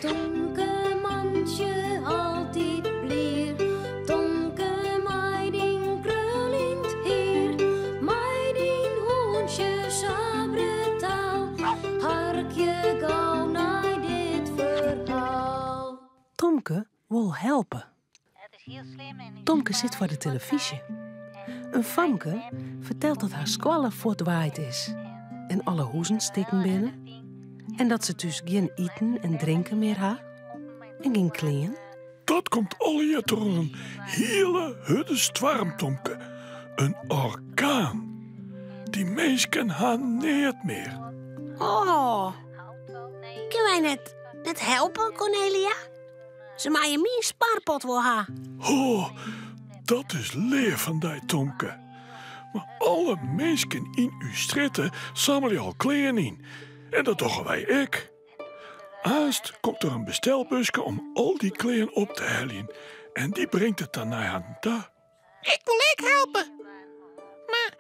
Tonke mandje altijd bleer. Tonke meiding krullind heer. Meiding hoentje sabre taal. Harkje gauw naar dit verhaal. Tomke wil helpen. Tomke zit voor de televisie. Een famke vertelt dat haar squalle verdwaaid is. En alle hoezen stikken binnen. En dat ze dus geen eten en drinken meer ha. En geen kleren. Dat komt al hier door een hele hudde storm, Tomke. Een orkaan. Die meesken gaan niet meer. Oh. Kunnen wij net helpen, Cornelia? Ze maaien meer spaarpot voor haar. Oh, dat is leer van die, Tomke. Maar alle meesken in uw stritten zamelen al kleren in. En dat doen wij ook. Haast komt er een bestelbusje om al die kleren op te halen. En die brengt het dan naar aan daar. Ik wil ook helpen. Maar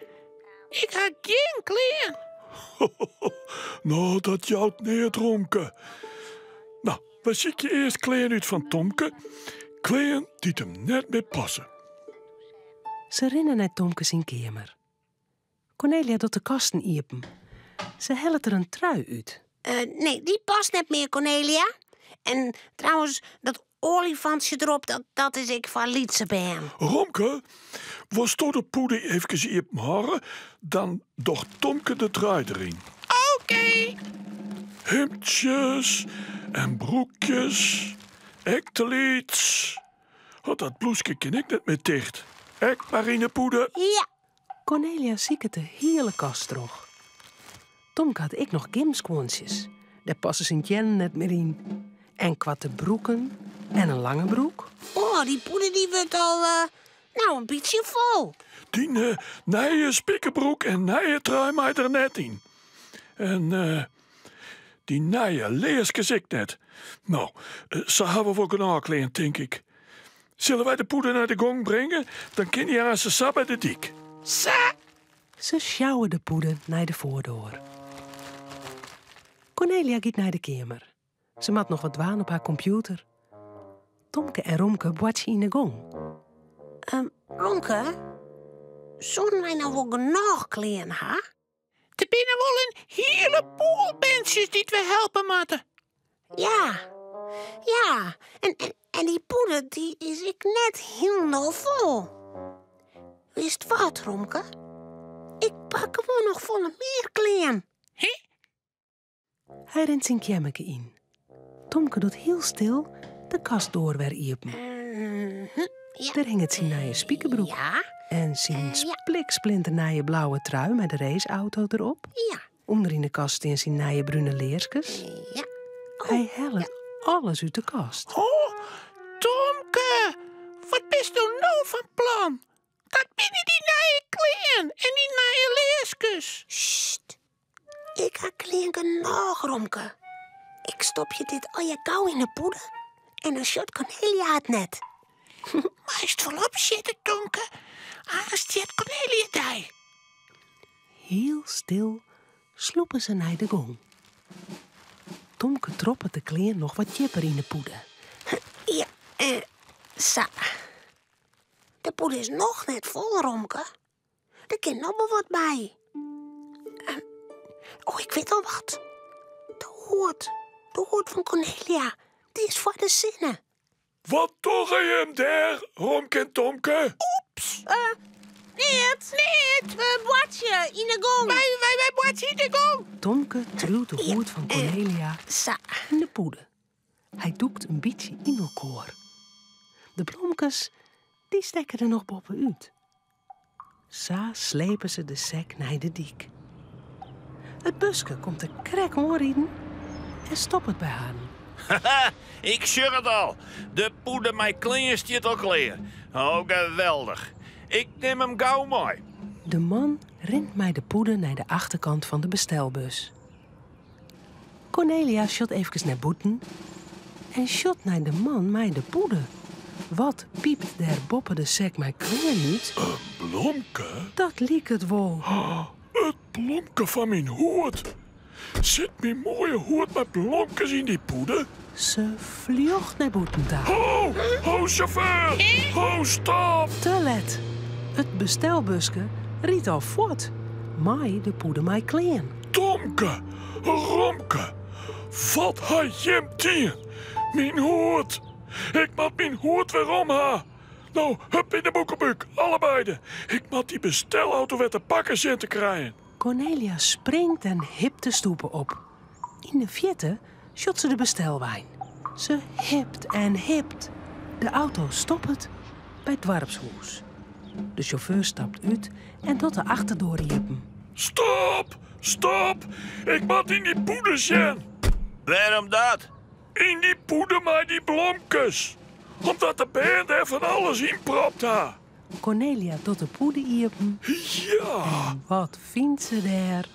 ik heb geen kleren. Nou, dat jouwt neer, Tomke. Nou, dan zie ik je eerst kleren uit van Tomke. Kleren die hem net meer passen. Ze rennen naar Tomke zijn kamer. Cornelia doet de kasten iepen. Ze helpt er een trui uit. Nee, die past net meer, Cornelia. En trouwens, dat olifantje erop, dat is ik van Lietsebeen. Romke, was door de poeder even in mijn haren, dan docht Tomke de trui erin. Oké. Hemdjes en broekjes, ekteliets. Dat bloesje ken ik net meer dicht. Ek marinepoeder. Ja. Cornelia ziet de hele kast terug. Tomke had ik nog gimskwonsjes. Daar passen zijn jen net meer in. En kwatte broeken en een lange broek. Oh, die poeder die wordt al, een beetje vol. Die nije spikkerbroek en nije trui mij er net in. En die nije leerskes ik net. Nou, ze hebben we ook een aankleed, denk ik. Zullen wij de poeder naar de gong brengen? Dan kan je aan ze sap bij de dik. Sa. Ze sjouwen de poeder naar de voordeur. Cornelia gaat naar de kamer. Ze maakt nog wat waan op haar computer. Tomke en Romke watchen in de gong. Ronke, zullen wij nou wel genoeg kleren, ha? Er binnen wel een heleboel mensen die we helpen moeten. Ja. En die poeder, die is ik net helemaal vol. Wist wat, Romke? Ik pak gewoon nog volle meer kleren. Hij rent zijn kamerke in. Tomke doet heel stil de kast door weer iepen. Ja. Daar hangt zijn nieuwe spiekerbroek. Ja, En zijn spliksplinternieuwe blauwe trui met de raceauto erop. ja, Onder in de kast staan zijn nieuwe bruine leerskes. ja. Hij helpt alles uit de kast. Oh, Tomke, wat bist u nou van plan? Dat binnen die nieuwe kleren en die nieuwe leerskus. Sst. Ik ga kleren genoeg, Romke. Ik stop je dit al je kou in de poeder. En dan shot Cornelia het net. Maar is het volop zitten, Tomke? Anders zit Cornelia daar. Heel stil sloepen ze naar de gong. Tomke troppen de kleer nog wat jipper in de poeder. Ja, sa. De poeder is nog net vol, Romke. Er kan nog wel wat bij. Ik weet al wat. De hoort van Cornelia. Die is voor de zinnen. Wat toch je hem daar, Romke en Tomke? Oeps. Niet. Watje in de gong. Wij watchen in de gong. Tomke truwt de hoed van Cornelia Sa. in de poeder. Hij doekt een beetje in elkaar. De bloemkes, die stekken er nog bovenuit. Sa slepen ze de sek naar de dik. Het buske komt de krek aanrieden en stopt het bij haar. Haha, ik zeg het al. De poeder met kleren stiet al klaar. Oh, geweldig. Ik neem hem gauw mee. De man rent mij de poeder naar de achterkant van de bestelbus. Cornelia shot even naar boeten en shot naar de man mij de poeder. Wat piept der boppen de sek mijn kleren niet? Een blomke? Dat liek het wel. Het blomke van mijn hoed. Zit mijn mooie hoed met blomkes in die poeder? Ze vlucht naar boeten. Ho, ho, chauffeur! Ho, stop! Te let. Het bestelbuske riet al voort. Mai de poeder mij kleen. Tomke, Romke, wat ha je tien? Mijn hoed. Ik moet mijn hoed weer omha. Nou, hup in de boekenbuk, allebei. Ik moet die bestelauto weer te pakken zien te krijgen. Cornelia springt en hipt de stoepen op. In de verte shot ze de bestelwijn. Ze hipt en hipt. De auto stopt bij het dorpshuis. De chauffeur stapt uit en tot de achterdoor riepen. Stop, stop. Ik moet in die poeder zien. Waarom dat? In die poeder met die blomkes. Omdat de band er van alles in propt ha. Cornelia tot de poeder riepen. Ja. Wat vindt ze daar?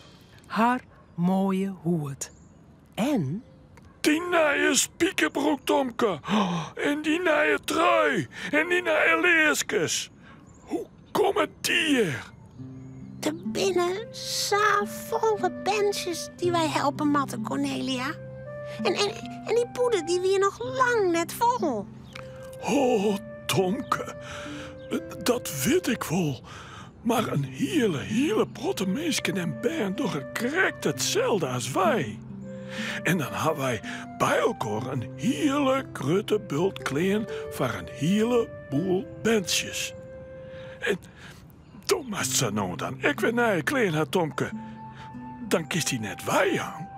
Haar mooie hoed. En Die nieuwe spiekerbroek, Tomke. En die nieuwe trui. En die nieuwe leerskes. Hoe komen die hier? De binnen volle benches die wij helpen matten, Cornelia. En die poeder die weer nog lang net vol. Oh, Tomke. Dat weet ik wel. Maar een hele protte meisken en band toch correct hetzelfde als wij. En dan hebben wij bij elkaar een hele grote bult kleen voor een heleboel bandjes. En toen moest ze nou dan ik weer naar je kleen had, Tomke. Dan kiest hij net wij aan.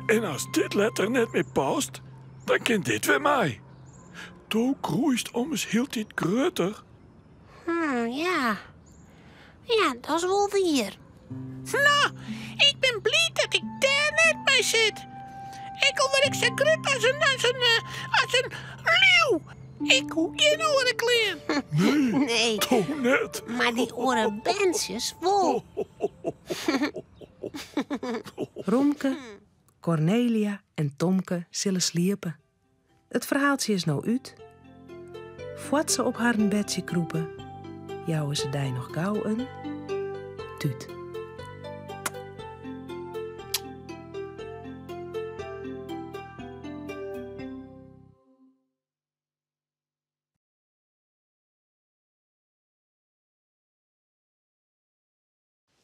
En als dit letter net meer past, dan kan dit weer mij. Toen groeist oms heel dit groter. Ja. Ja, dat is wel weer. Nou, ik ben blij dat ik daar net bij zit. Ik al word ik zo grut als een leeuw. Ik hoef geen oren kleen. Nee, Toen net. maar die orenbensjes wel. Romke, Cornelia en Tomke zullen sliepen. Het verhaaltje is nou uit. Voordat ze op haar bedje kroepen, jouwen ze daar nog gauw een tuut.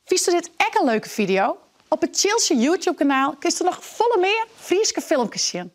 Vist u dit echt een leuke video? Op het Chilse YouTube-kanaal kun je nog volle meer Frieske filmpjes zien.